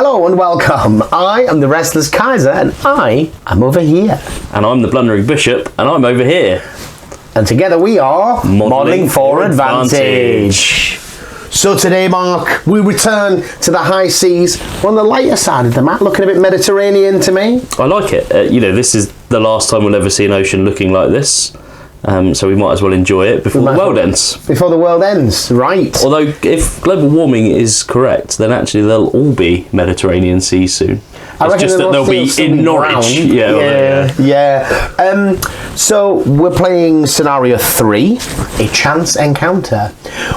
Hello and welcome. I am the Restless Kaiser and I am over here. And I'm the Blundering Bishop and I'm over here. And together we are Modelling for Advantage. So today, Mark, we return to the high seas. We're on the lighter side of the map, looking a bit Mediterranean to me. I like it. This is the last time we'll ever see an ocean looking like this. So we might as well enjoy it before the world ends. Before the world ends, right. Although, if global warming is correct, then actually they'll all be Mediterranean seas soon. It's just that they'll be in Norwich. Yeah. So we're playing scenario 3, a chance encounter.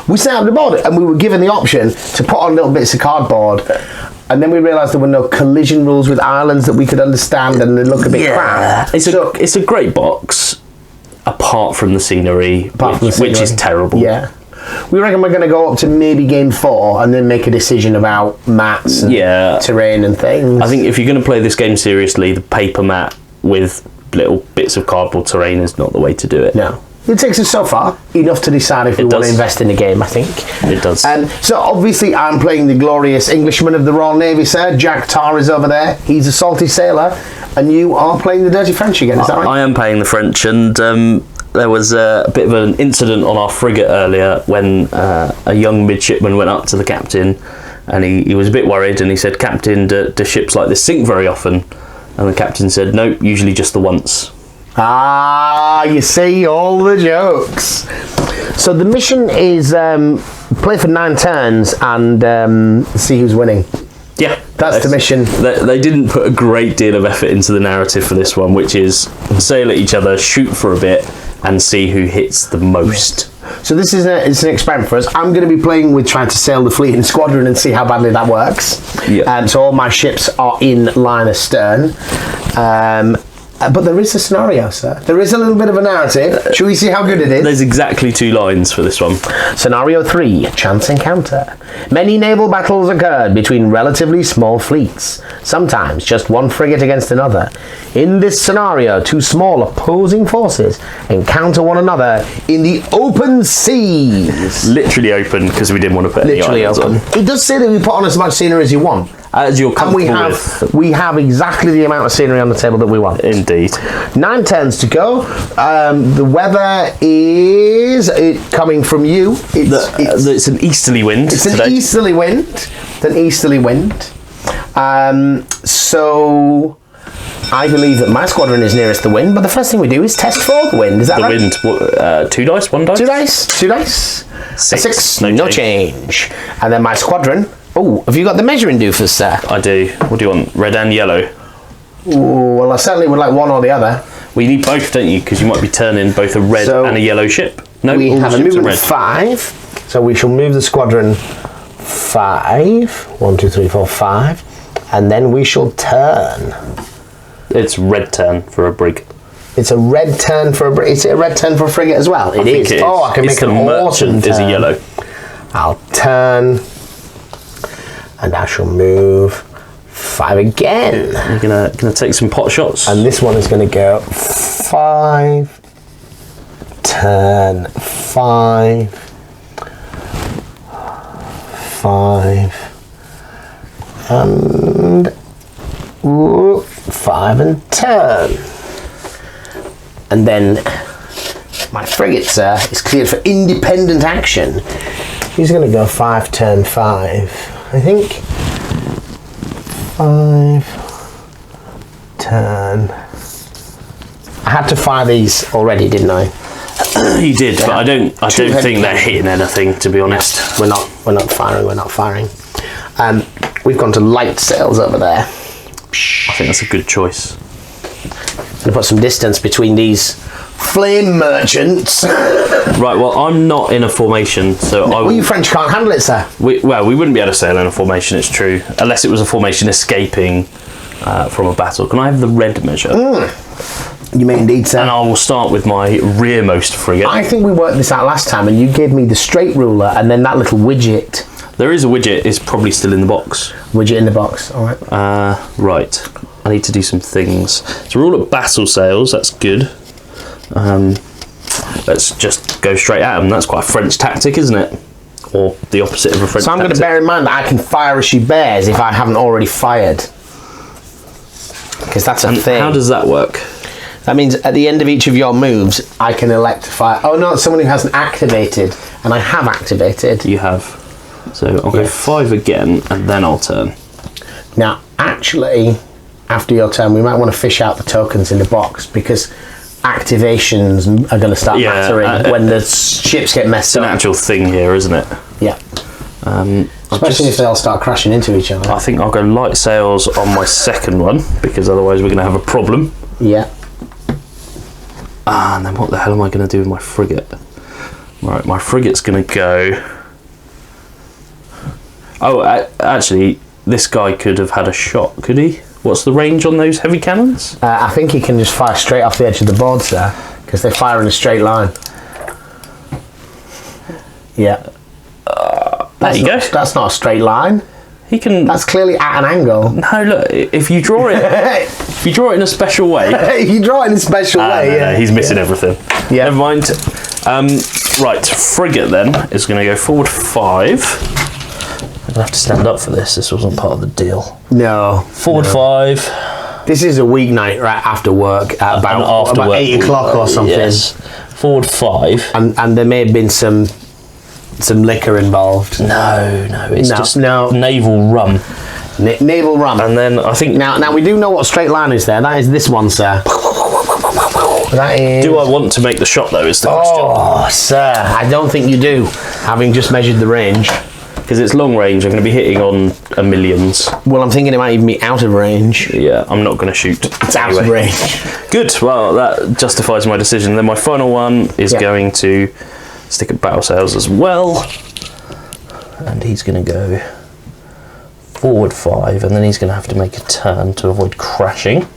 We set up the board and we were given the option to put on little bits of cardboard. And then we realised there were no collision rules with islands that we could understand and they look a bit crap. It's a great box. Apart from the scenery, which is terrible. Yeah. We reckon we're going to go up to maybe game 4 and then make a decision about mats and terrain and things. I think if you're going to play this game seriously, the paper mat with little bits of cardboard terrain is not the way to do it. No. It takes us so far, enough to decide if we want to invest in the game, I think. It does. So obviously I'm playing the glorious Englishman of the Royal Navy, sir. Jack Tar is over there. He's a salty sailor. And you are playing the dirty French again, is that right? I am playing the French, and there was a bit of an incident on our frigate earlier when a young midshipman went up to the captain and he was a bit worried and he said, "Captain, do ships like this sink very often?" And the captain said, "No, usually just the once." Ah, you see all the jokes. So the mission is play for 9 turns and see who's winning. Yeah, that's the mission. They didn't put a great deal of effort into the narrative for this one, which is sail at each other, shoot for a bit, and see who hits the most. So this is it's an experiment for us. I'm going to be playing with trying to sail the fleet in squadron and see how badly that works. Yeah. So all my ships are in line astern. But there is a scenario, sir. There is a little bit of a narrative. Shall we see how good it is? There's exactly 2 lines for this one. Scenario 3, chance encounter. Many naval battles occurred between relatively small fleets, sometimes just one frigate against another. In this scenario, 2 small opposing forces encounter one another in the open seas. Literally open, because we didn't want to put any islands on. It does say that we put on as much scenery as you want. As you're comfortable with. We have exactly the amount of scenery on the table that we want. Indeed. 9 turns to go. The weather is coming from you. It's an easterly wind. It's an easterly wind. It's an easterly wind. So I believe that my squadron is nearest the wind, but the first thing we do is test for the wind. Is that right? The wind. 2 dice, 1 dice? 2 dice. 6. No change. And then my squadron. Oh, have you got the measuring doofus, sir? I do. What do you want? Red and yellow? Ooh, well, I certainly would like one or the other. Well, you need both, don't you? Because you might be turning both a red and a yellow ship. No, we have a movement of 5, so we shall move the squadron 5. 1, 2, 3, 4, 5. And then we shall turn. It's red turn for a brig. It's a red turn for a brig. Is it a red turn for a frigate as well? It is. Oh, I can make an awesome turn. Is a yellow. I'll turn. And I shall move 5 again. You're gonna take some pot shots. And this one is going to go 5, turn 5, 5, and 5 and turn. And then my frigate, sir, is cleared for independent action. He's going to go 5, turn 5. I think 5, turn. I had to fire these already, didn't I? You did, but I don't think they're hitting anything, to be honest. We're not firing. We've gone to light sails over there. I think that's a good choice. I'm gonna put some distance between these flame merchants. Right, well, I'm not in a formation, so I will... Well, you French can't handle it, sir. We wouldn't be able to sail in a formation, it's true, unless it was a formation escaping from a battle. Can I have the red measure? You may indeed, sir. And I will start with my rearmost frigate. I think we worked this out last time, and you gave me the straight ruler and then that little widget. There is a widget, it's probably still in the box. Widget in the box, all right. Right, I need to do some things. So we're all at battle sails, that's good. Let's just go straight at them. That's quite a French tactic, isn't it? or the opposite of a French So I'm going to tactic. bear in mind that I can fire as she bears if I haven't already fired. Because that's a thing. How does that work? That means at the end of each of your moves, I can elect to fire. Oh no, it's someone who hasn't activated, and I have activated. You have. So I'll go 5 again, and then I'll turn. Now, actually, after your turn, we might want to fish out the tokens in the box, because activations are going to start mattering when the ships get messed It's an up. actual thing here, isn't it? Yeah. Especially if they all start crashing into each other. I think I'll go light sails on my second one, because otherwise we're going to have a problem. Yeah. And then what the hell am I going to do with my frigate? Right, my frigate's going to go... Oh, actually, this guy could have had a shot, could he? What's the range on those heavy cannons? I think he can just fire straight off the edge of the board, sir, because they fire in a straight line. Yeah. There you go. That's not a straight line. He can... That's clearly at an angle. No, look, if you draw it... if you draw it in a special way... You draw it in a special way, no, he's missing everything. Yeah. Never mind. Right, frigate then is going to go forward 5. I'm going to have to stand up for this. This wasn't part of the deal. No. Forward 5. This is a weeknight right after work at about 8 o'clock or something. Yes. Forward 5. And there may have been some liquor involved. No, it's just naval rum. Naval rum. And then I think... Now we do know what straight line is there. That is this one, sir. That is... Do I want to make the shot, though, is the question. Oh, sir, I don't think you do, having just measured the range. Because it's long range, I'm going to be hitting on a millions. Well, I'm thinking it might even be out of range. Yeah, I'm not going to shoot. It's out of range. Good, well, that justifies my decision. Then my final one is going to stick at battle sails as well. And he's going to go forward 5, and then he's going to have to make a turn to avoid crashing.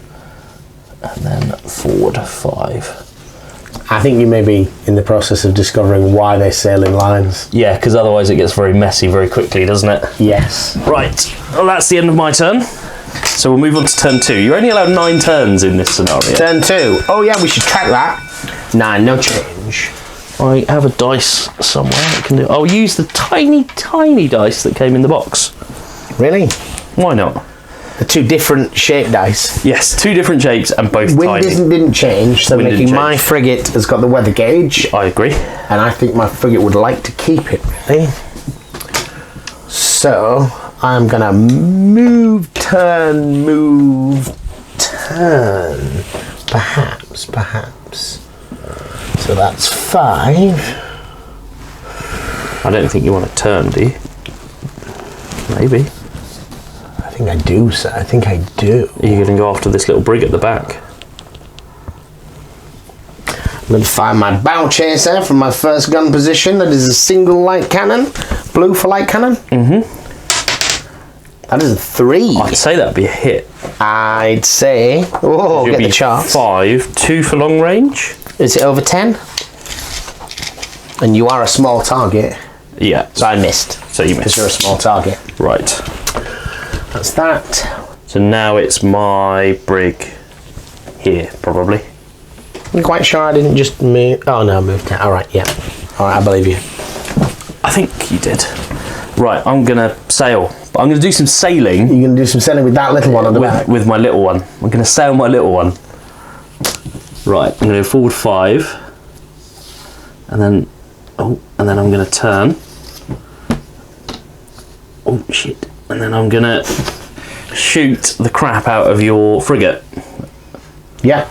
And then forward 5. I think you may be in the process of discovering why they sail in lines. Yeah, because otherwise it gets very messy very quickly, doesn't it? Yes. Right, well, that's the end of my turn. So we'll move on to turn 2. You're only allowed 9 turns in this scenario. Turn 2. Oh yeah, we should track that. 9, no change. I have a dice somewhere that can do... I'll use the tiny, tiny dice that came in the box. Really? Why not? The 2 different shape dice. Yes, 2 different shapes and both Wind tiny. didn't change, so Wind making didn't my change. frigate has got the weather gauge. I agree. And I think my frigate would like to keep it, really. So, I'm going to move, turn. Perhaps. So that's 5. I don't think you want to turn, do you? Maybe. I think I do, sir. I think I do. Are you going to go after this little brig at the back? I'm going to fire my bow chaser from my first gun position. That is a single light cannon. Blue for light cannon. That is a 3. I'd say that'd be a hit. I'd say... Oh, It'd get be the charts. 5, 2 for long range. Is it over 10? And you are a small target. Yeah. So I missed. So you Because missed. you're a small target. Right. That's that. So now it's my brig here, probably. I'm quite sure I didn't just move... Oh, no, I moved it. All right, yeah. All right, I believe you. I think you did. Right, I'm going to sail. But I'm going to do some sailing. You're going to do some sailing with that little one on the back? With my little one. I'm going to sail my little one. Right, I'm going to go forward 5. And then... Oh, and then I'm going to turn. Oh, shit. And then I'm going to shoot the crap out of your frigate. Yeah.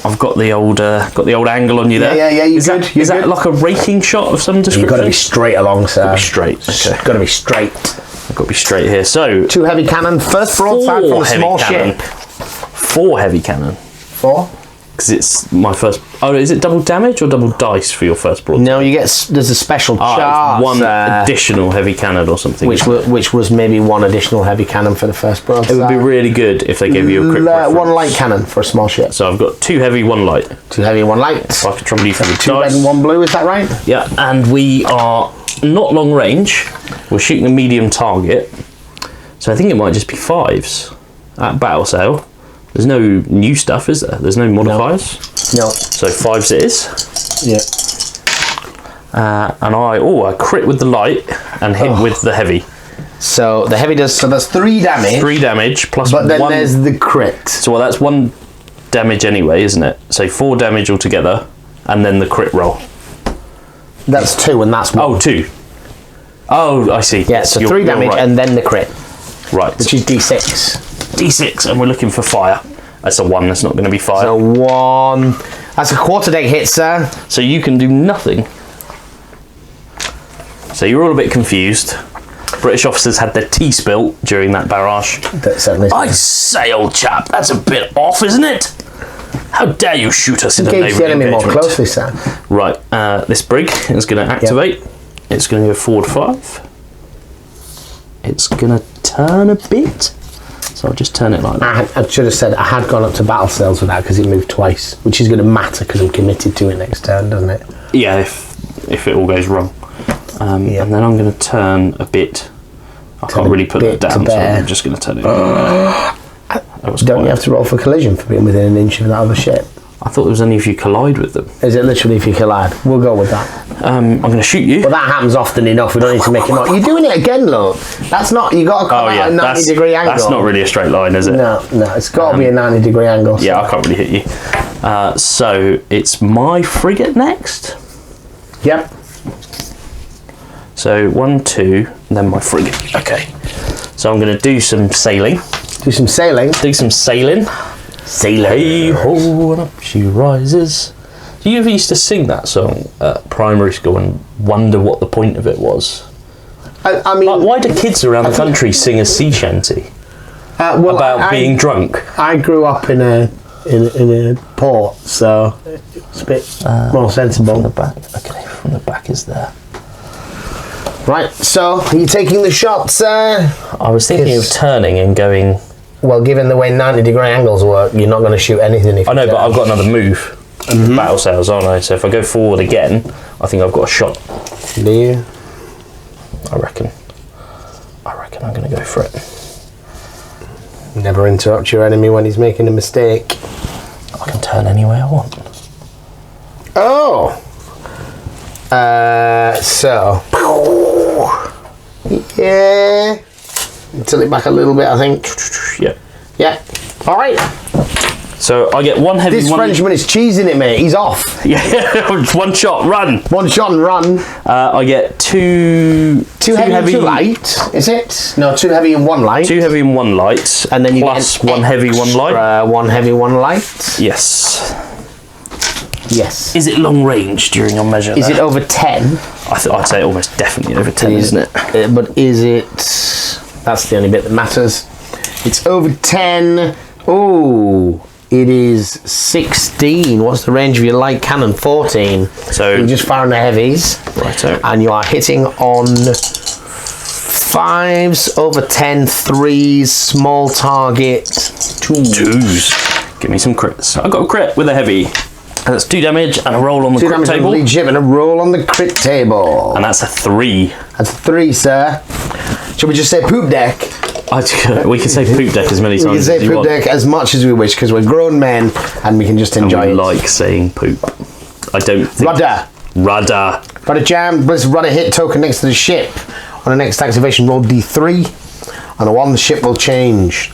I've got the old angle on you there. Yeah, you're good. Is that like a raking shot of some description? You've got to be straight along, sir. Gotta be straight. Okay. Got to be straight. I've got to be straight here. So 2 heavy cannon. First broadside from a small ship. 4 heavy cannon. 4? Because it's my first... Oh, is it double damage or double dice for your first broadside? No, you get... There's a special chart. It's 1 additional heavy cannon or something. Which was maybe 1 additional heavy cannon for the first broadside. It would be really good if they gave you a quick reference. 1 light cannon for a small ship. So I've got 2 heavy, 1 light. 2 heavy, 1 light. So I could trouble you for the 2 dice. red and 1 blue, is that right? Yeah, and we are not long range. We're shooting a medium target. So I think it might just be 5s at battle sail. There's no new stuff, is there? There's no modifiers? No. So 5s it is. Yeah. And I crit with the light and hit with the heavy. So the heavy does, so that's 3 damage. 3 damage plus But then 1. there's the crit. So that's 1 damage anyway, isn't it? So 4 damage altogether, and then the crit roll. That's 2, and that's 1. Oh, 2. Oh, I see. Yeah, so 3 damage right. and then the crit. Right. Which is D6. D6, and we're looking for fire. That's a 1, that's not going to be fire. So 1. That's a quarter deck hit, sir. So you can do nothing. So you're all a bit confused. British officers had their tea spilt during that barrage. I say, old chap, that's a bit off, isn't it? How dare you shoot us in the Engage the enemy more closely, sir. Right, this brig is going to activate. Yep. It's going to go forward 5. It's going to turn a bit. So I'll just turn it like that. I should have said I had gone up to battle cells with that because it moved twice, which is going to matter because I'm committed to it next turn, doesn't it? Yeah, if it all goes wrong. And then I'm going to turn a bit. I can't really put that down, so I'm just going to turn it. Don't you have to roll for collision for being within an inch of that other ship? I thought it was only if you collide with them. Is it literally if you collide? We'll go with that. I'm going to shoot you. Well, that happens often enough. We don't need to make it not. You're doing it again, look. That's not. You got to come at a 90-degree angle. That's not really a straight line, is it? No, it's got to be a 90-degree angle. So. Yeah, I can't really hit you. So it's my frigate next. Yep. So 1, 2, and then my frigate. Okay. So I'm going to do some sailing. Do some sailing. Sailing. Hey ho, and up she rises. Do you ever used to sing that song at primary school and wonder what the point of it was? I mean, like, why do kids around the country sing a sea shanty about being drunk? I grew up in a port, so it's a bit more sensible. From the back. Okay, from the back is there. Right, so are you taking the shot, sir? I was thinking of turning and going. Well, given the way 90-degree angles work, you're not going to shoot anything if you know, but I've got another move. Battle sails, aren't I? So if I go forward again, I think I've got a shot. Do you? I reckon I'm going to go for it. Never interrupt your enemy when he's making a mistake. I can turn any way I want. Oh! So... Yeah... Tilt it back a little bit, I think. Yeah. All right. So I get 1 heavy. This Frenchman is cheesing it, mate. He's off. Yeah. 1 shot, run. 1 shot and run. I get 2 heavy and 2 light. Is it? No, 2 heavy and 1 light. 2 heavy and 1 light, and then you plus get 1 heavy, 1 light. 1 heavy, 1 light. Yes. Yes. Is it long range during your measure? Is it over 10? I'd say almost definitely over 10, isn't it? But is it? That's the only bit that matters. It's over 10. Oh, it is 16. What's the range of your light cannon? 14. So you're just firing the heavies. Righto. And you are hitting on 5s, over 10, 3s, small target, 2s. Give me some crits. I got a crit with a heavy. And that's 2 damage and a roll on the crit table. On the lead ship and a roll on the crit table. And that's a 3. That's a 3, sir. Should we just say poop deck? We can say poop deck as many times as you want. We can say poop deck as much as we wish because we're grown men and we can just enjoy it. I like saying poop. I don't think... Rudder. Rudder jam. Let's rudder hit token next to the ship. On the next activation, roll D3. On a 1, the ship will change.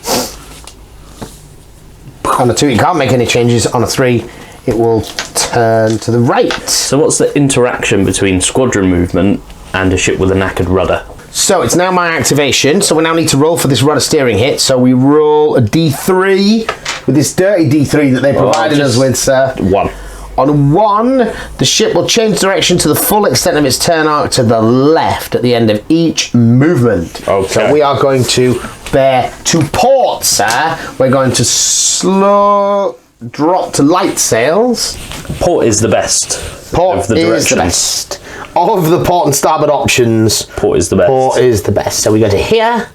On a 2, you can't make any changes. On a 3, it will turn to the right. So what's the interaction between squadron movement and a ship with a knackered rudder? So it's now my activation, so we now need to roll for this rudder steering hit. So we roll a D3 with this dirty D3 that they provided us with, sir. 1. On a 1, the ship will change direction to the full extent of its turn arc to the left at the end of each movement. Okay. So we are going to bear to port, sir. We're going to slow drop to light sails. Port is the best. Port is the best. Of the port and starboard options, port is the best. Port is the best. So we go to here.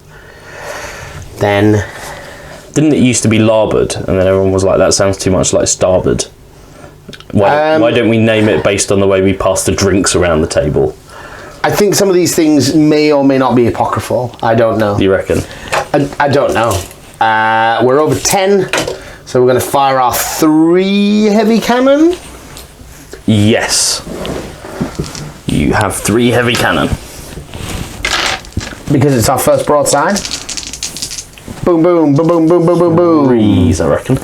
Then... Didn't it used to be larboard? And then everyone was like, that sounds too much like starboard. Why don't we name it based on the way we pass the drinks around the table? I think some of these things may or may not be apocryphal. I don't know. Do you reckon? I don't know. We're over 10. So we're going to fire our 3 heavy cannon. Yes. you have 3 heavy cannon. Because it's our first broadside. Boom, boom, boom, boom, boom, boom, boom, boom. 3s, I reckon.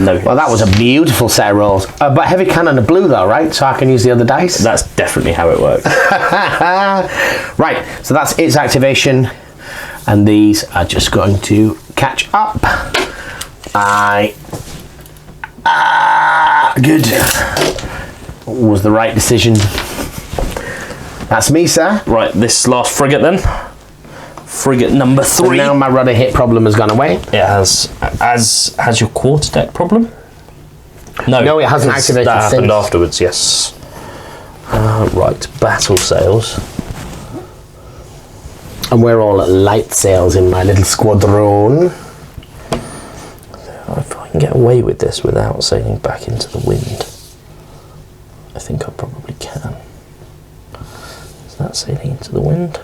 No hits. Well, that was a beautiful set of rolls. But heavy cannon are blue though, right? So I can use the other dice? That's definitely how it works. Right, so that's its activation. And these are just going to catch up. Good. Was the right decision. That's me, sir. Right, this last frigate then. Frigate number 3. So now my rudder hit problem has gone away. It has, as has your quarterdeck problem. No, it hasn't activated That happened since. afterwards. Yes. Right, battle sails. And we're all at light sails in my little squadron. If I can get away with this without sailing back into the wind, I think I probably can. Is that sailing into the wind?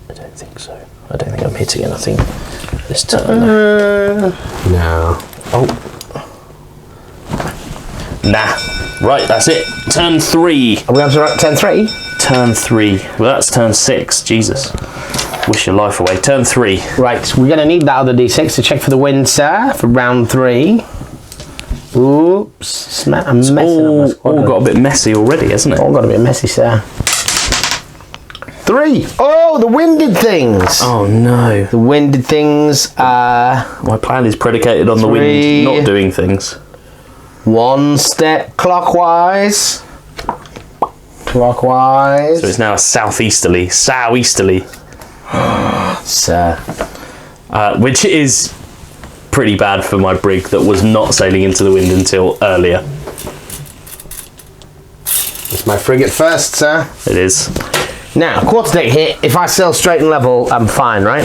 I don't think so. I don't think I'm hitting anything this turn. No. Oh. Nah. Right, that's it. Turn 3. Are we on to turn 3? Turn 3. Well, that's turn 6. Jesus. Wish your life away. Turn 3. Right, we're going to need that other d6 to check for the wind, sir, for round 3. Oops. I'm messing up my squadron. All got a bit messy already, hasn't it? All got a bit messy, sir. 3. Oh, the winded things. Oh no. The winded things are My plan is predicated on the 3. wind not doing things. 1 step clockwise. Clockwise. So it's now a southeasterly, Sir. which is pretty bad for my brig that was not sailing into the wind until earlier. It's my frigate first, sir. It is. Now, quarterdeck hit. If I sail straight and level, I'm fine, right?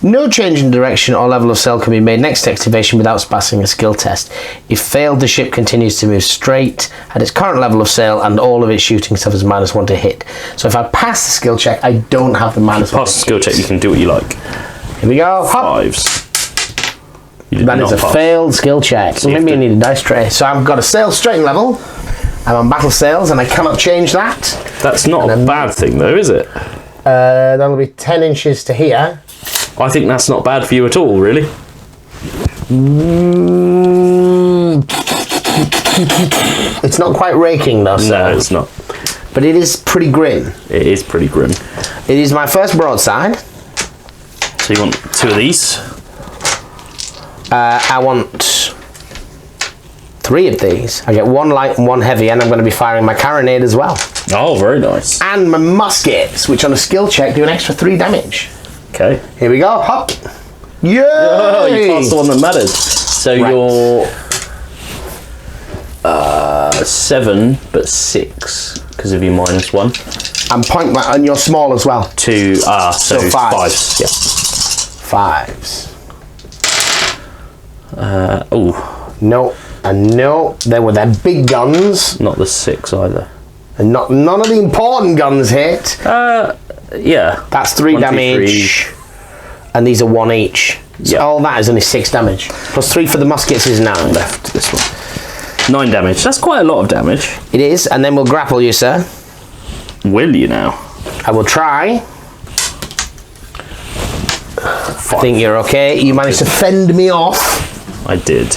No change in direction or level of sail can be made next activation without passing a skill test. If failed, the ship continues to move straight at its current level of sail and all of its shooting suffers -1 to hit. So if I pass the skill check, I don't have the -1. Pass the skill check, you can do what you like. Here we go. Hop. 5s. You did That is not a pass. failed skill check. So maybe I need a dice tray. So I've got to sail straight and level. I'm on battle sails and I cannot change that. That's not a bad thing though, is it? That'll be 10 inches to here. I think that's not bad for you at all, really. It's not quite raking though, No, sir. it's not. But it is pretty grim. It is pretty grim. It is my first broadside. So you want 2 of these? I want 3 of these. I get 1 light and 1 heavy, and I'm going to be firing my carronade as well. Oh, very nice. And my muskets, which on a skill check do an extra 3 damage. Okay. Here we go. Hop. Yay! Oh, you passed the one that mattered. So Right. you're 7, but 6 because of your -1. And point my, and you're small as well. 2, so So 5s. Yeah. 5s. Oh, No, and no. They were their big guns, not the 6 either. and none of the important guns hit. Yeah. That's 3 1, 2, damage, and these are 1 each. So Yeah. all that is only 6 damage. Plus 3 for the muskets is 9. Left this one. 9 damage. That's quite a lot of damage. It is, and then we'll grapple you, sir. Will you now? I will try. I think you're okay. You managed to fend me off. I did.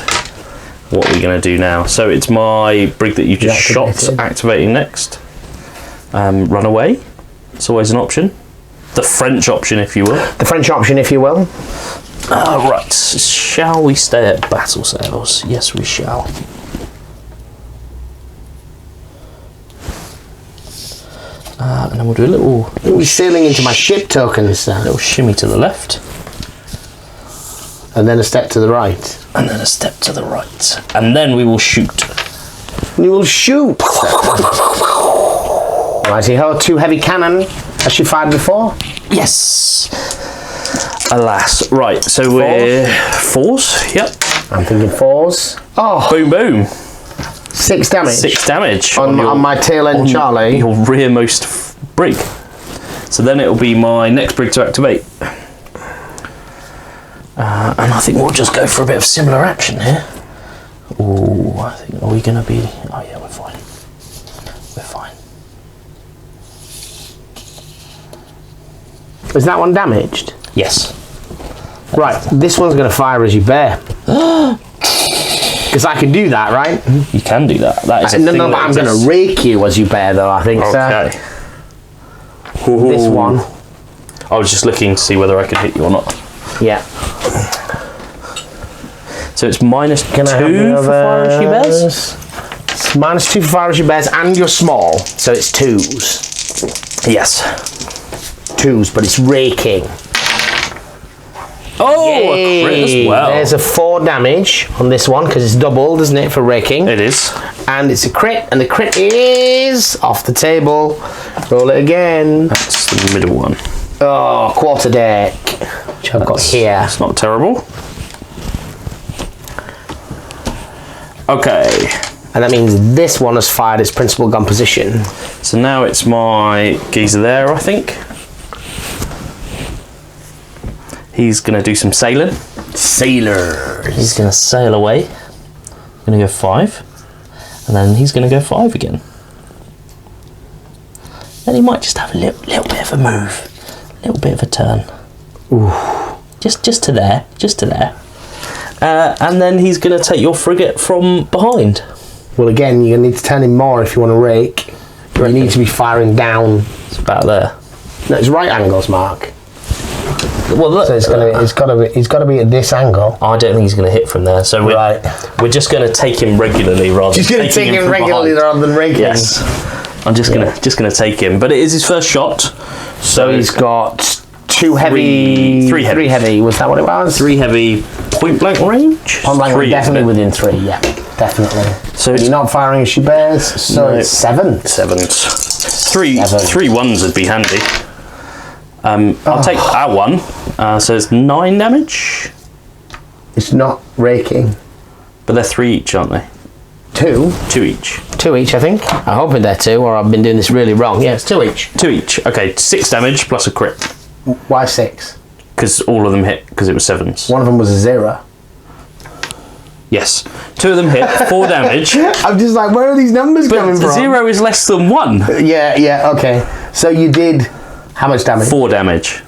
What are we going to do now? So it's my brig that you just shot Deactivated. activating next. Run away. It's always an option. The French option, if you will. The French option, if you will. Right. Shall we stay at battle sails? Yes, we shall. And then we'll do a little We're sailing into my ship tokens, sir. little shimmy to the left, And then a step to the right. and then a step to the right, and then we will shoot. You will shoot. Righty ho, 2 heavy cannon. Has she fired before? Yes. Alas. Right. So we're 4s. Yep. I'm thinking 4s. Oh, Boom, boom. 6 damage. 6 damage on my tail end, Charlie. Your rearmost brig. So then it'll be my next brig to activate. And I think we'll just go for a bit of similar action here. Oh, I think, are we going to be... Oh yeah, we're fine. Is that one damaged? Yes. Right, this one's going to fire as you bear. Because I can do that, right? You can do that. That is No, but I'm going to rake you as you bear, though, I think, okay. So. This one. I was just looking to see whether I could hit you or not. Yeah. So it's -2 for fire as you bears? It's -2 for fire as you bears, and you're small, so it's 2s. Yes. 2s, but it's raking. Oh, a crit as well. There's a 4 damage on this one, because it's doubled, isn't it, for raking? It is. And it's a crit, and the crit is off the table. Roll it again. That's the middle one. Oh, quarter deck, which I've got here. It's not terrible. Okay. And that means this one has fired its principal gun position. So now it's my geezer there, I think. He's going to do some sailing. Sailors. He's going to sail away. Going to go 5. And then he's going to go 5 again. Then he might just have a little bit of a move. A little bit of a turn. Ooh. Just to there. Just to there. And then he's going to take your frigate from behind. Well, again, you're going to need to turn him more if you want to rake. You need to be firing down. It's about there. No, it's right angles, Mark. Well, look, so it's got to be at this angle. I don't think he's going to hit from there. So we're just going to take him regularly rather. Just going to take him regularly rather than raking. Yes, I'm just going to take him. But it is his first shot. So he's got 2 heavy, 3 heavy. 3 heavy. Was that what it was? 3 heavy, point blank range. Point blank range, definitely within 3. Yeah, definitely. So you're not firing as she bears. So it's 7. 7s. 3 1s would be handy. I'll take that one. So it's 9 damage. It's not raking. But they're 3 each, aren't they? 2? 2 each. 2 each, I think. I'm hoping they're 2, or I've been doing this really wrong. Yeah, it's 2 each. 2 each. Okay, 6 damage plus a crit. Why 6? Because all of them hit, because it was 7s. One of them was a 0. Yes. 2 of them hit, 4 damage. I'm just like, where are these numbers coming from? 0 is less than 1. Yeah, okay. So you did how much damage? 4 damage.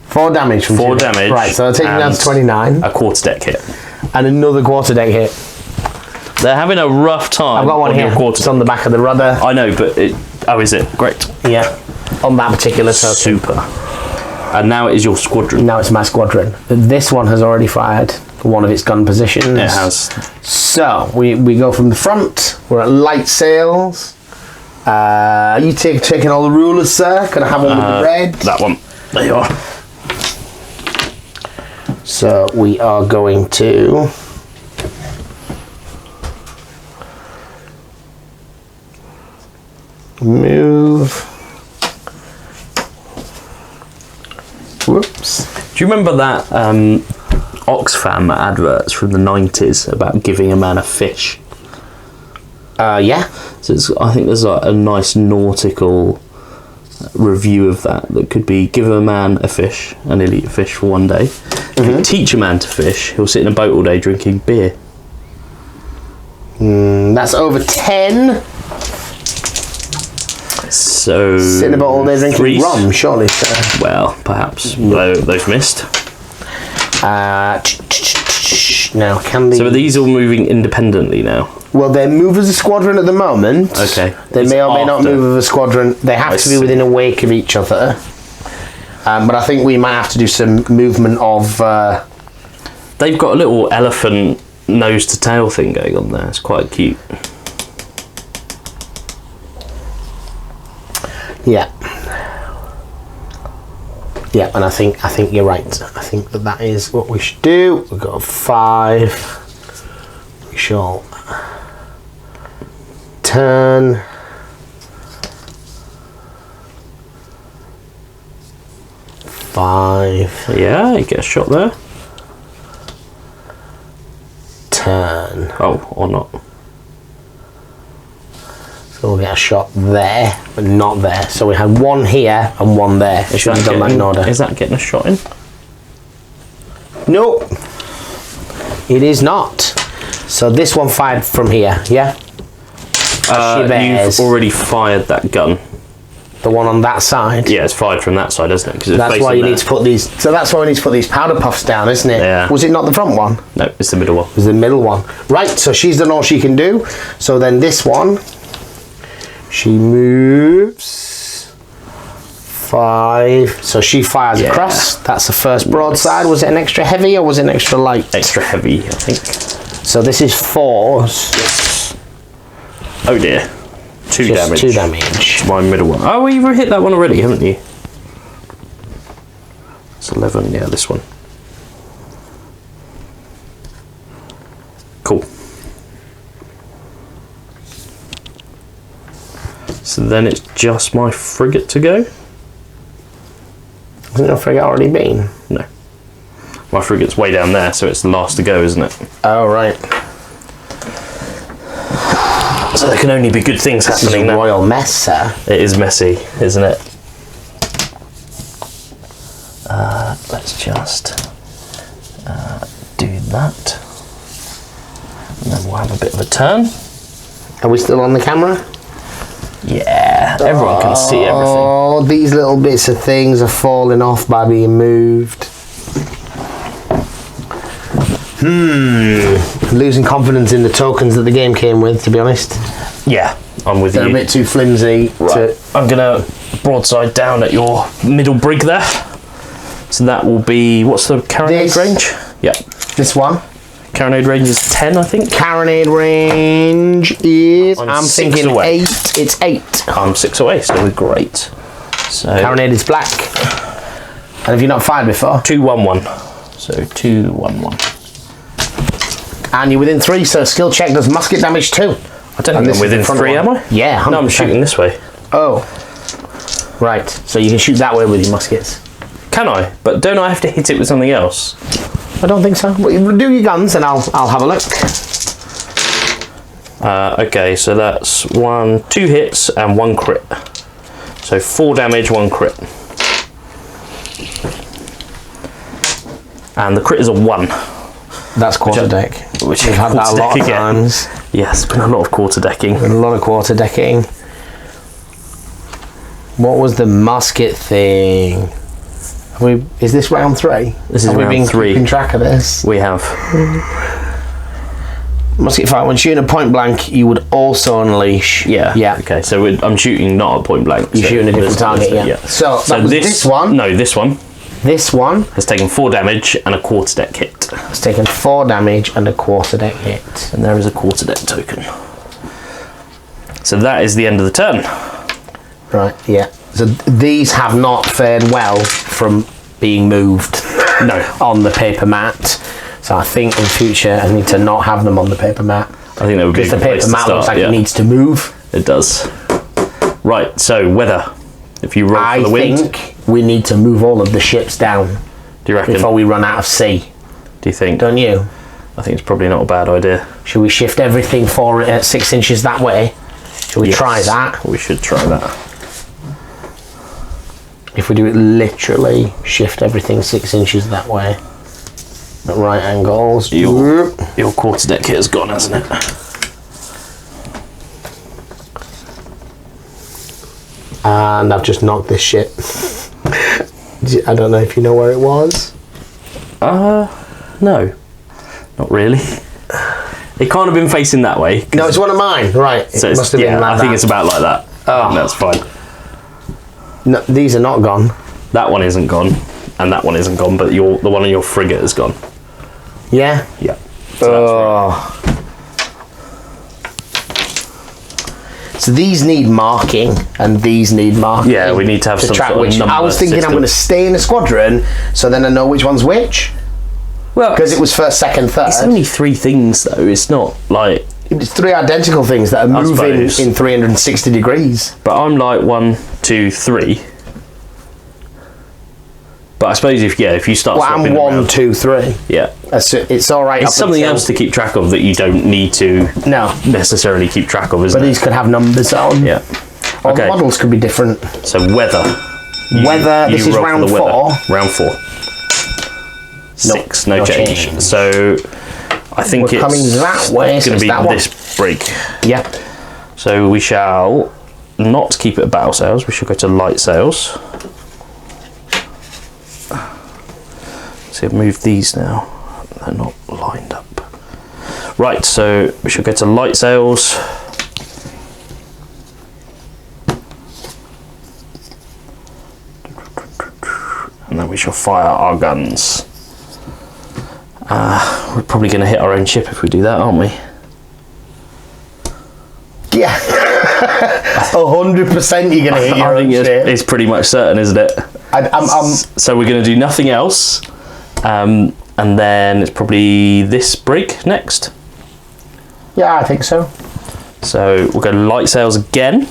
4 damage from 4 damage. Right, so I'll take you down to 29. A quarter deck hit. And another quarter deck hit. They're having a rough time. I've got one here. It's on the back of the rudder. I know, but is it? Great. Yeah. On that particular token. Super. And now it is your squadron. Now it's my squadron. This one has already fired one of its gun positions. It has. So we go from the front. We're at light sails. Are you taking all the rulers, sir? Can I have one with the red? That one. There you are. So we are going to move. Whoops. Do you remember that Oxfam adverts from the 90s about giving a man a fish? Yeah. So I think there's like a nice nautical review of that could be: give a man a fish and he'll eat a fish for one day. If you teach a man to fish, he'll sit in a boat all day drinking beer. That's over 10. So sit in a boat all day drinking rum, surely, sir. Well, perhaps. Those missed. Now, can they... So are these all moving independently now? Well, they move as a squadron at the moment. Okay. They may or may not move as a squadron. They have to be within a wake of each other. But I think we might have to do some movement of... They've got a little elephant nose to tail thing going on there. It's quite cute. Yeah. Yeah, and I think you're right. I think that is what we should do. We've got a 5. We shall turn. Five. Yeah, you get a shot there. Turn. Oh, or not. So we'll get a shot there, but not there. So we had one here and one there. I should have done that in order. Is that getting a shot in? Nope. It is not. So this one fired from here, yeah? You've already fired that gun. The one on that side. Yeah, it's fired from that side, isn't it? Because that's why you need to put these. So that's why we need to put these powder puffs down, isn't it? Yeah. Was it not the front one? No, it's the middle one. It was the middle one. Right. So she's done all she can do. So then this one, she moves 5. So she fires across. That's the first broadside. Was it an extra heavy or was it an extra light? Extra heavy, I think. So this is 4s. Yes. Oh dear. 2 Just damage. 2 damage. My middle one. Oh, you've hit that one already, haven't you? It's 11. Yeah, this one. Cool. So then it's just my frigate to go. Hasn't your frigate already been? No. My frigate's way down there, so it's the last to go, isn't it? Oh, right. So there can only be good things This happening is a now. royal mess, sir. It is messy, isn't it? Let's just do that. And then we'll have a bit of a turn. Are we still on the camera? Yeah, everyone can see everything. Oh, these little bits of things are falling off by being moved. Losing confidence in the tokens that the game came with, to be honest. Yeah, I'm with They're you. a bit too flimsy. Right. I'm gonna broadside down at your middle brig there. So that will be, what's the carronade This. range? Yeah, This one. carronade range is 10, I think. Carronade range is, I'm 6 thinking away. 8. It's 8. I'm 6 away, so we're great. So Carronade is black. And have you not fired before? 2-1-1. So 2-1-1. And you're within 3, so skill check does musket damage too. I don't And think this I'm is the within front 3, one. am I? Yeah, 100%. No, I'm shooting this way. Oh. Right, so you can shoot that way with your muskets. Can I? But don't I have to hit it with something else? I don't think so. Well, you do your guns and I'll have a look. Okay, so that's 2 hits and 1 crit. So 4 damage, 1 crit. And the crit is a 1. That's quarter deck. Which We've had that a lot of again. times. Yes, been a lot of quarter decking. A lot of quarter decking. What was the musket thing? Is this round 3? This is Have we round been 3. keeping track of this? We have. Musket fire. When shooting a point blank, you would also unleash. Yeah. Yeah. Okay, so I'm shooting not at point blank. You're shooting a different target, yeah. So that was this one. No, this one This one has taken 4 damage and a quarter deck hit. has taken 4 damage and a quarter deck hit. And there is a quarter deck token. So that is the end of the turn. Right, yeah. So these have not fared well from being moved No. on the paper mat. So I think in future I need to not have them on the paper mat. I think that would be a Because the good place paper to mat start, looks like yeah. it needs to move. It does. Right, so weather. If you roll I for the wind, think we need to move all of the ships down do you reckon? before we run out of sea. Do you think? Don't you? I think it's probably not a bad idea. Should we shift everything 6 inches that way? Should we try that? We should try that. If we do it literally, shift everything 6 inches that way. At right angles. Your quarter deck hit has gone, hasn't it? And I've just knocked this ship. I don't know if you know where it was. No. Not really. It can't have been facing that way. No, it's one of mine. Right. So It must have been like I think that. it's about like that. Oh. That's fine. No, these are not gone. That one isn't gone, and that one isn't gone, but the one on your frigate is gone. Yeah? Yeah. So So these need marking, and these need marking. Yeah, we need to have some track sort of which. number I was thinking system. I'm going to stay in a squadron, so then I know which one's which. well, Because it was first, second, third. it's only 3 things though. It's not like. It's 3 identical things that are moving suppose. in 360 degrees. But I'm like 1, 2, 3. But I suppose if you start Well, swapping I'm 1, around, 2, 3. yeah, It's all right. it's up something until- else to keep track of that you don't need to No, necessarily keep track of, isn't but it? these could have numbers on. Yeah. Or Okay. the models could be different. So weather. Weather, this is roll for round the 4. Round 4. 6, no no change. change. So I think We're it's coming that way, so going it's to be that one. this brig. Yeah. So we shall not keep it at battle sails. We should go to light sails. See, I've moved these now. They're not lined up. Right, so we should go to light sails. And then we shall fire our guns. We're probably going to hit our own ship if we do that, aren't we? Yeah. 100% you're going to hit your own ship. It's pretty much certain, isn't it? So we're going to do nothing else. And then it's probably this brig next. Yeah, I think so. So we'll go light sails again.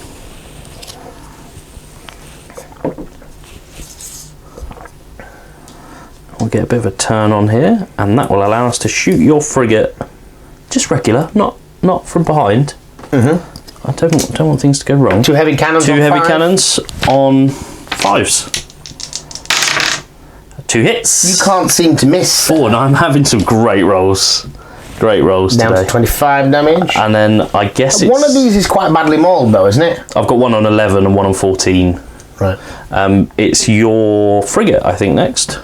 We'll get a bit of a turn on here, and that will allow us to shoot your frigate just regular, not from behind. I don't want things to go wrong. 2 heavy cannons. 2 heavy cannons on 5s. 2 hits. You can't seem to miss. 4, and I'm having some great rolls. Great rolls down today. To 25 damage. And then I guess one of these is quite badly mauled though, isn't it? I've got one on 11 and one on 14. Right. It's your frigate, I think, next.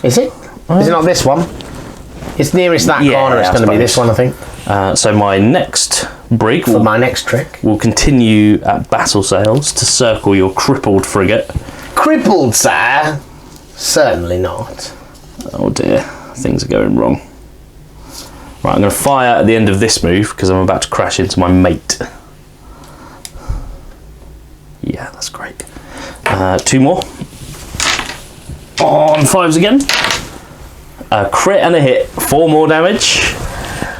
Is it? Is it not this one? It's nearest that corner. It's going to be this one, I think. So my next brig for my next trick will continue at battle sails to circle your crippled frigate. Crippled, sir? Certainly not. Oh dear, things are going wrong. Right, I'm going to fire at the end of this move because I'm about to crash into my mate. Yeah, that's great. 2 more. On 5s again. A crit and a hit. 4 more damage.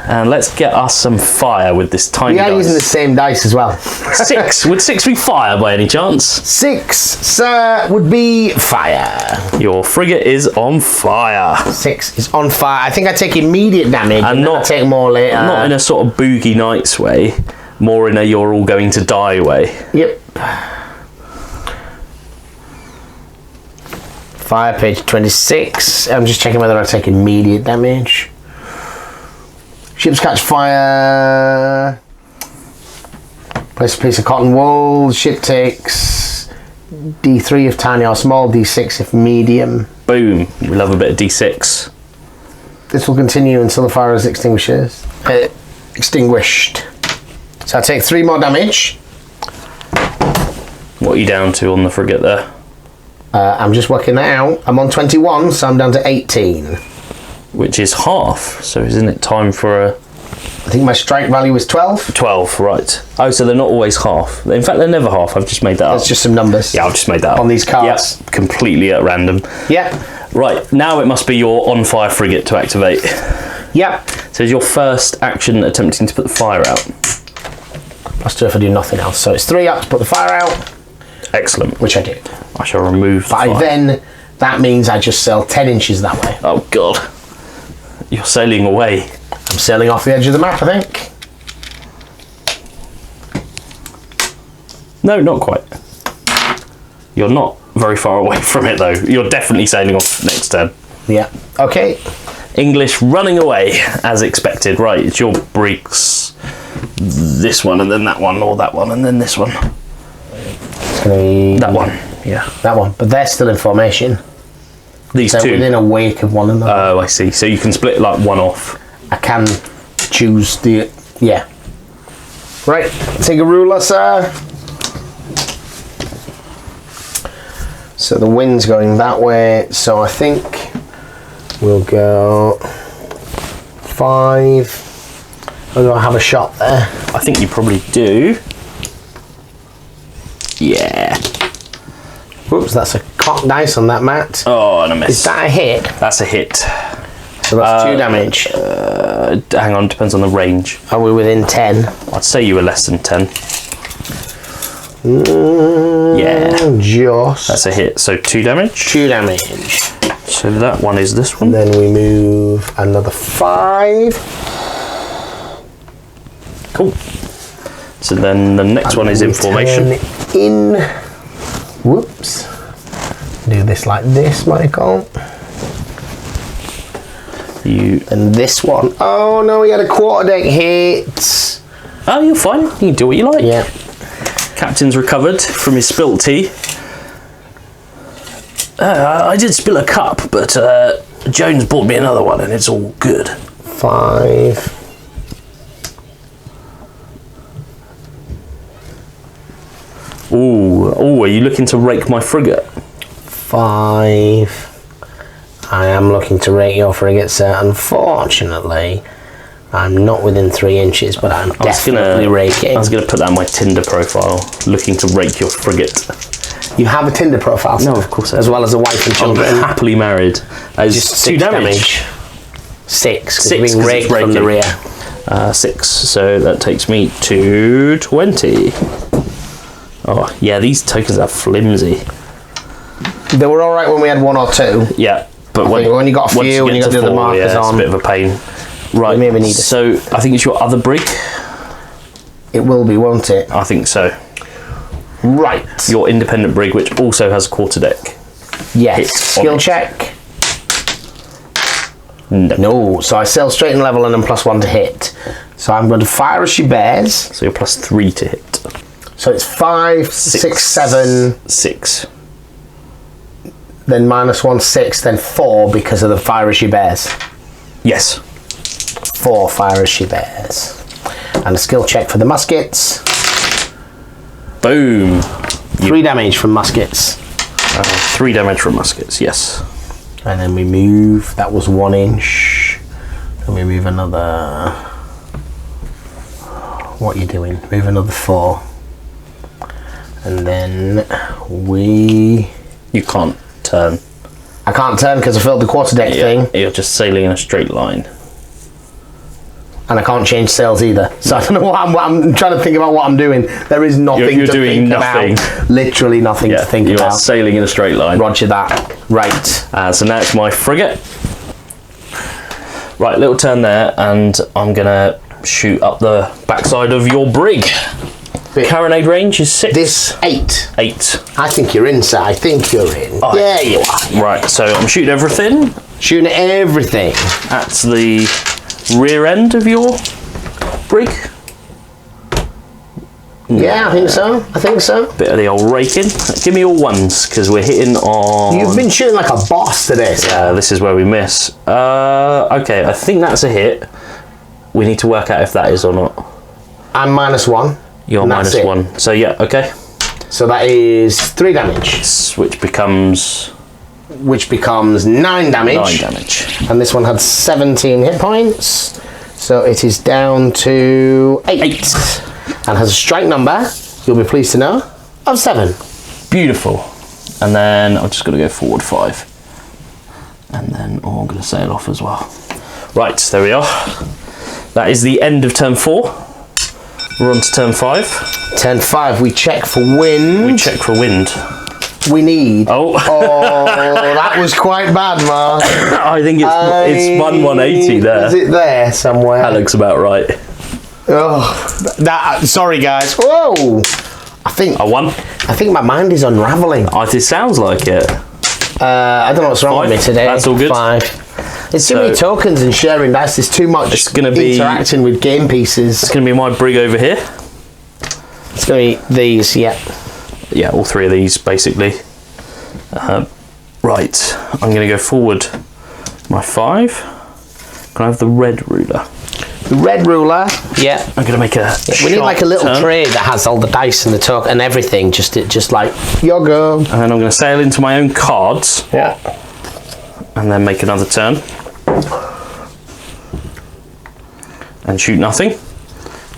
And let's get us some fire with this tiny dice. We are using the same dice as well. 6. Would 6 be fire by any chance? 6, sir, would be fire. Your frigate is on fire. 6 is on fire. I think I take immediate damage and not take more later. Not in a sort of Boogie Nights way. More in a you're all going to die way. Yep. Fire page 26. I'm just checking whether I take immediate damage. Ships catch fire. Place a piece of cotton wool. Ship takes D3 if tiny or small, D6 if medium. Boom. We love a bit of D6. This will continue until the fire is extinguished. So I take 3 more damage. What are you down to on the frigate there? I'm just working that out. I'm on 21, so I'm down to 18. Which is half, so isn't it time for a... I think my strike value was 12. 12, right. Oh, so they're not always half. In fact, they're never half. I've just made that up. That's just some numbers. Yeah, I've just made that up. On these cards. Yeah, completely at random. Yeah. Right, now it must be your on-fire frigate to activate. Yeah. So is your first action attempting to put the fire out? +2 if I do nothing else. So it's 3 up to put the fire out. Excellent. Which I did. I shall remove the fire. Then that means I just sail 10 inches that way. Oh, God. You're sailing away. I'm sailing off the edge of the map, I think. No, not quite. You're not very far away from it, though. You're definitely sailing off next turn. Yeah. Okay. English running away, as expected. Right, it's your brigs. This one, and then that one, or that one, and then this one. It's going to be... That one, yeah. That one. But they're still in formation. These so two? Within a wake of one another. Oh, I see. So you can split, like, one off. I can choose the... Yeah. Right. Take a ruler, sir. So the wind's going that way. So I think we'll go 5. Or do I have a shot there? I think you probably do. Yeah. Whoops, that's a cocked dice on that mat. Oh, and a miss. Is that a hit? That's a hit. So that's 2 damage. Hang on, depends on the range. Are we within 10? I'd say you were less than 10. Yeah. Just. That's a hit. So 2 damage. 2 damage. So that one is this one. Then we move another 5. Cool. So then the next one is in formation. In. Whoops. Do this like this, Michael. And this one. Oh no, he had a quarterdeck hit. Oh, you're fine. You can do what you like. Yeah. Captain's recovered from his spilt tea. I did spill a cup, but Jones bought me another one, and it's all good. 5. Ooh, are you looking to rake my frigate? 5. I am looking to rake your frigate, sir. Unfortunately, I'm not within 3 inches, but I'm definitely raking. I was going to put that on my Tinder profile, looking to rake your frigate. You have a Tinder profile, sir? No, of course I As well as a wife and children. I'm happily married. Just 2 damage. 6, 6, being raked from the rear. 6, so that takes me to 20. Oh, yeah, these tokens are flimsy. They were alright when we had 1 or 2. Yeah, but when you got a few, when you got the other markers on, it's a bit of a pain. Right, maybe need so I think it's your other brig. It will be, won't it? I think so. Right. Your independent brig, which also has quarterdeck. Yes. Skill check. No. So I sail straight and level and then +1 to hit. So I'm going to fire as she bears. So you're +3 to hit. So it's 5, 6, 7. 6. Then -1, 6, then 4 because of the fire as she bears. Yes. 4 fire as she bears. And a skill check for the muskets. Boom. 3 damage from muskets. 3 damage from muskets, yes. And then we move, that was 1 inch. And we move another. What are you doing? Move another 4. And then we. You can't turn. I can't turn because I filled the quarterdeck thing. You're just sailing in a straight line. And I can't change sails either. So I don't know what I'm trying to think about what I'm doing. There is nothing You're to doing think nothing. about. Literally nothing to think you about. are sailing in a straight line. Roger that. Right. So now it's my frigate. Right, little turn there, and I'm gonna shoot up the backside of your brig. Carronade range is 6. This 8. 8. I think you're in, sir. I think you're in. Oh, there you are. Right, so I'm shooting everything. Shooting everything. At the rear end of your brig. Yeah, I think so. I think so. Bit of the old raking. Give me all 1s, because we're hitting on... You've been shooting like a boss today, sir. Yeah, this is where we miss. Okay, I think that's a hit. We need to work out if that is or not. I'm -1. You're -1. So yeah, okay. So that is 3 damage. Which becomes 9 damage. 9 damage. And this one had 17 hit points. So it is down to 8. And has a strike number, you'll be pleased to know, of 7. Beautiful. And then I'm just going to go forward 5. And then I'm going to sail off as well. Right, there we are. That is the end of turn 4. We're on to turn 5. Turn 5, we check for wind. We check for wind. We need. Oh, that was quite bad, Mark. I think it's 180 there. Is it there somewhere? That looks about right. Oh, sorry, guys. Whoa! I think A 1. I think my mind is unraveling. It sounds like it. I don't know what's wrong 5. with me today. That's all good. 5. It's too many tokens and sharing dice. There's too much It's gonna be interacting with game pieces. It's going to be my brig over here. It's going to be these, yeah. Yeah, all 3 of these basically. Right, I'm going to go forward my 5. Can I have the red ruler? The red ruler, yeah. I'm going to make a. We need like a little turn. tray that has all the dice and the token and everything. Just like your go. And then I'm going to sail into my own cards. Yeah. And then make another turn. And shoot nothing.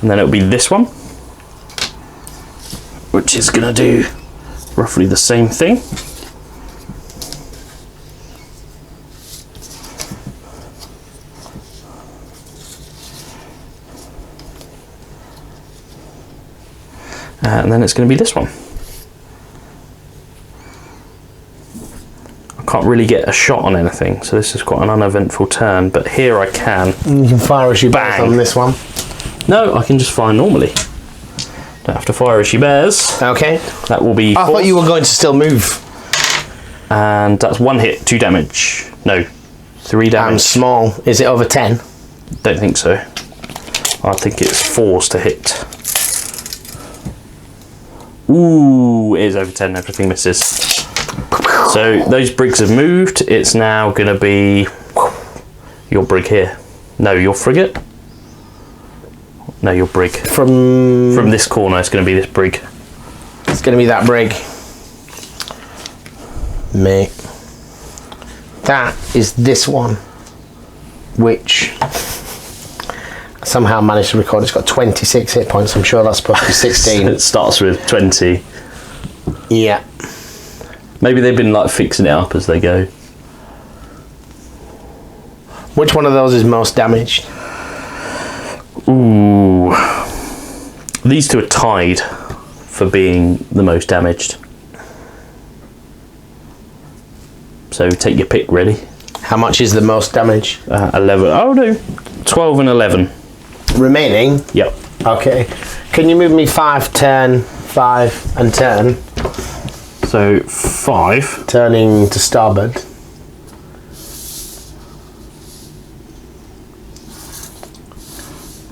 And then it'll be this one, which is going to do roughly the same thing. And then it's going to be this one. I can't really get a shot on anything, so this is quite an uneventful turn, but here I can. You can fire as you bears on this one. No, I can just fire normally. Don't have to fire as she bears. Okay. That will be 4. I thought you were going to still move. And that's 1 hit, 2 damage. No, 3 damage. I'm small. Is it over 10? Don't think so. I think it's 4s to hit. Ooh, it is over 10. Everything misses. So those brigs have moved. It's now going to be your brig here. No, your frigate. No, your brig. From this corner, it's going to be this brig. It's going to be that brig. Mate. That is this one, which I somehow managed to record. It's got 26 hit points. I'm sure that's supposed to be 16. It starts with 20. Yeah. Maybe they've been like fixing it up as they go. Which one of those is most damaged? Ooh. These two are tied for being the most damaged. So take your pick, ready? How much is the most damage? 11. Oh no, 12 and 11. Remaining? Yep. Okay. Can you move me 5, 10, 5 and 10? So 5. Turning to starboard.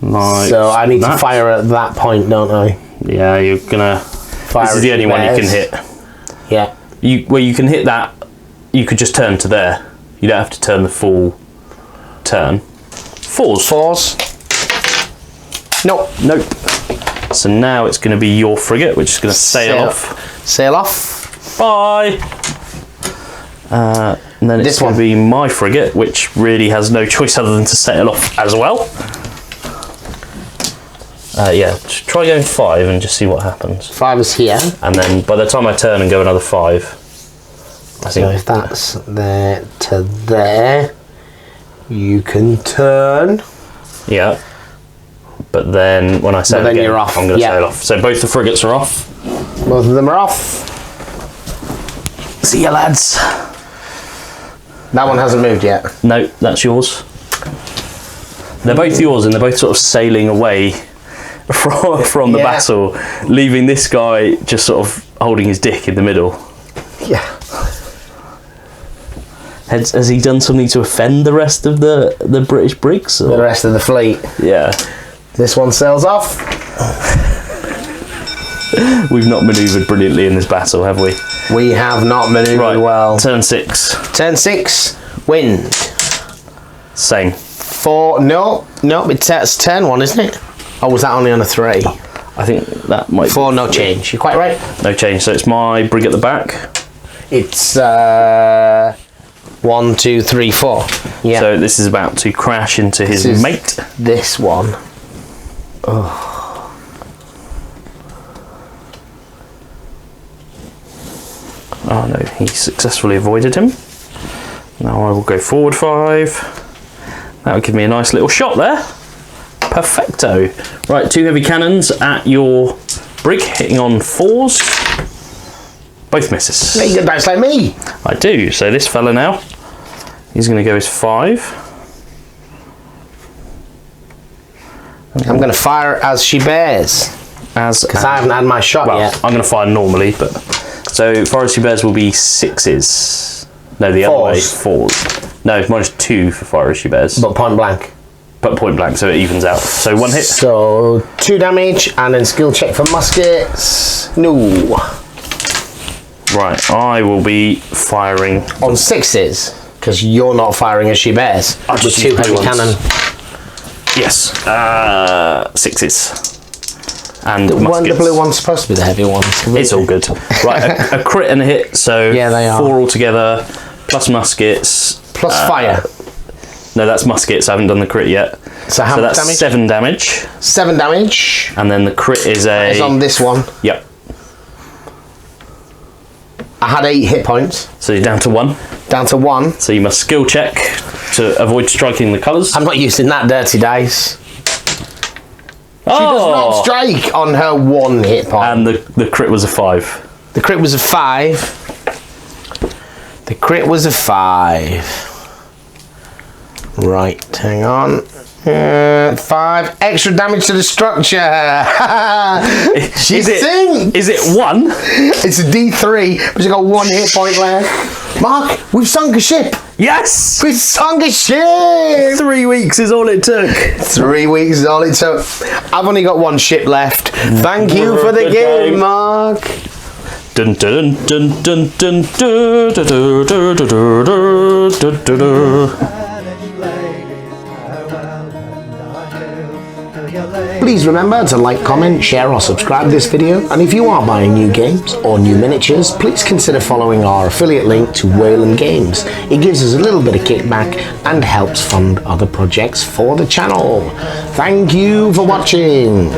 Like So I need that. to fire at that point, don't I? Yeah, you're gonna. This is the only one you can hit. Yeah. You can hit that. You could just turn to there. You don't have to turn the full turn. 4s. 4s. Nope. Nope. So now it's going to be your frigate, which is going to sail off. Sail off. Bye. And then it's going to be my frigate, which really has no choice other than to sail off as well. Yeah, try going 5 and just see what happens. 5 is here. And then by the time I turn and go another 5, I think. So if that's there to there, you can turn. Yeah. But then when I sail then again, you're off. I'm going to sail off. So both the frigates are off. Both of them are off. See ya, lads. That one hasn't moved yet. No, that's yours. They're both yours, and they're both sort of sailing away from the battle, leaving this guy just sort of holding his dick in the middle. Yeah. Has he done something to offend the rest of the British brigs? Or? The rest of the fleet. Yeah. This one sails off. We've not manoeuvred brilliantly in this battle, have we? We have not manoeuvred well. Turn 6. Turn 6. Wind. Same. 4. No, it's turn 1, isn't it? Oh, was that only on a 3? I think that might 4, no change. You're quite right. No change. So it's my brig at the back. It's 1, 2, 3, 4. Yeah. So this is about to crash into his mate. This one. Oh no, he successfully avoided him. Now I will go forward 5. That would give me a nice little shot there. Perfecto. Right, 2 heavy cannons at your brig, hitting on 4s. Both misses. Yeah, you got dice like me. I do. So this fella now, he's going to go as 5. I'm going to fire as she bears. Because I haven't had my shot yet. I'm going to fire normally, but so forestry bears will be 6s. No, the other way, 4s. No, -2 for forestry bears. But point blank. But point blank, so it evens out. So 1 hit. So 2 damage, and then skill check for muskets. No. Right, I will be firing On 6s, because you're not firing as she bears. I'll With just 2 use heavy blue ones. cannon. Yes, 6s. And Weren't the muskets. blue ones supposed to be the heavy ones? It's all good. Right, a crit and a hit, so Yeah, they are. 4 altogether, plus muskets. Plus fire. No, that's muskets, I haven't done the crit yet. So how much that's damage? 7 damage. 7 damage. And then the crit is It's on this one. Yep. I had 8 hit points. So you're down to 1. Down to 1. So you must skill check to avoid striking the colours. I'm not using that dirty dice. She does not strike on her 1 hit point. And the crit was a 5. The crit was a 5. The crit was a 5. Right, hang on. 5 extra damage to the structure. She sinks. Is it 1? It's a D3, but she's got 1 hit point left. Mark, we've sunk a ship. Yes! We sunk a ship! 3 weeks is all it took. 3 weeks is all it took. I've only got one ship left. Thank you for the game, Mark. Dun dun dun dun dun dun dun dun dun dun dun dun. Please remember to like, comment, share or subscribe this video, and if you are buying new games or new miniatures, please consider following our affiliate link to Wayland Games. It gives us a little bit of kickback and helps fund other projects for the channel. Thank you for watching.